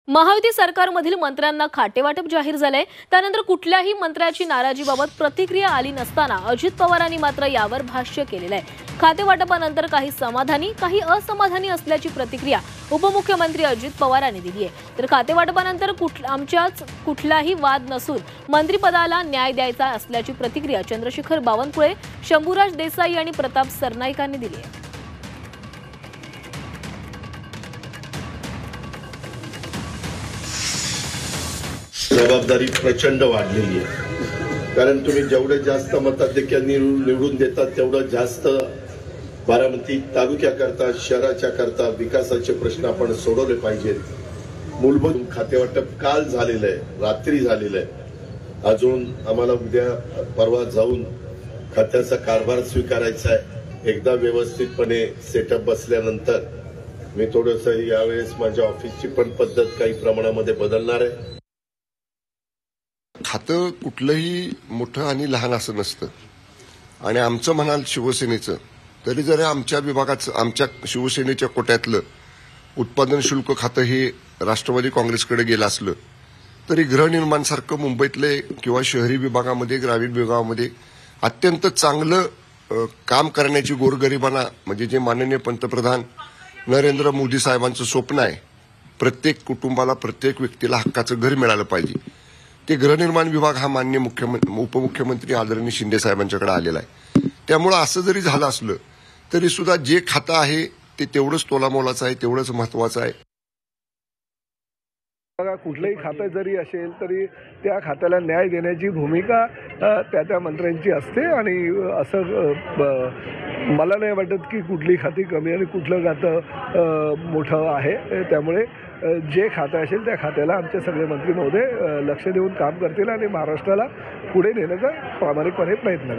महायुती सरकारमधील मंत्र्यांना खातेवाटप जाहीर झाले। त्यानंतर कुठल्याही मंत्र्याची नाराजीबाबत प्रतिक्रिया आली नसताना अजित पवारांनी मात्र यावर भाष्य केलेले आहे। खातेवाटपानंतर काही समाधानी काही असमाधानी असल्याची प्रतिक्रिया उपमुख्यमंत्री अजित पवारांनी दिली आहे। तर खातेवाटपानंतर आमच्यात कुठलाही वाद नसून मंत्रिपदाला न्याय द्यायचा असल्याची प्रतिक्रिया चंद्रशेखर बावनकुळे, शंभूराज देसाई आणि प्रताप सरनाईकांनी दिली आहे। जबाबदारी प्रचंड वाढलेली आहे, कारण तुम्ही जेवढे जास्त मताधिक्य निवडून देतात तेवढं जास्त बारामती तालुक्याकरता शहराच्या करता विकासाचे प्रश्न आपण सोडवले पाहिजेत। मूलभूत खातेवाटप काल झालेलं आहे, रात्री झालेलं आहे। अजून आम्हाला उद्या परवा जाऊन खात्याचा कारभार स्वीकारायचा आहे। एकदा व्यवस्थितपणे सेटअप बसल्यानंतर मी थोडंसं यावेळेस माझ्या ऑफिसची पण पद्धत काही प्रमाणामध्ये बदलणार आहे। खातं कुठलंही मोठं आणि लहान असं नसतं आणि आमचं म्हणाल शिवसेनेचं तरी जरी आमच्या विभागाचं आमच्या शिवसेनेच्या कोट्यातलं उत्पादन शुल्क खातं हे राष्ट्रवादी काँग्रेसकडे गेलं असलं तरी गृहनिर्माणसारखं मुंबईतले किंवा शहरी विभागामध्ये ग्रामीण विभागामध्ये अत्यंत चांगलं काम करण्याची गोरगरिबांना म्हणजे जे माननीय पंतप्रधान नरेंद्र मोदी साहेबांचं स्वप्न आहे, प्रत्येक कुटुंबाला प्रत्येक व्यक्तीला हक्काचं घर मिळालं पाहिजे, ते गृहनिर्माण विभाग हा माननीय उपमुख्यमंत्री आदरणीय शिंदे साहेबांच्याकडे आलेला आहे। त्यामुळे असं जरी झालं असलं तरी सुद्धा जे खातं आहे ते तेवढंच तोलामोलाचं आहे, तेवढंच महत्वाचं आहे। बघा, कुठलंही खातं जरी असेल तरी त्या खात्याला न्याय देण्याची भूमिका त्या मंत्र्यांची असते आणि असं मला नाही वाटत की कुठली खाती कमी आणि कुठलं खातं मोठं आहे। त्यामुळे जे खातं असेल त्या खात्याला आमचे सगळे मंत्री महोदय लक्ष देऊन काम करतील आणि महाराष्ट्राला पुढे नेण्याचा प्रामाणिकपणे प्रयत्न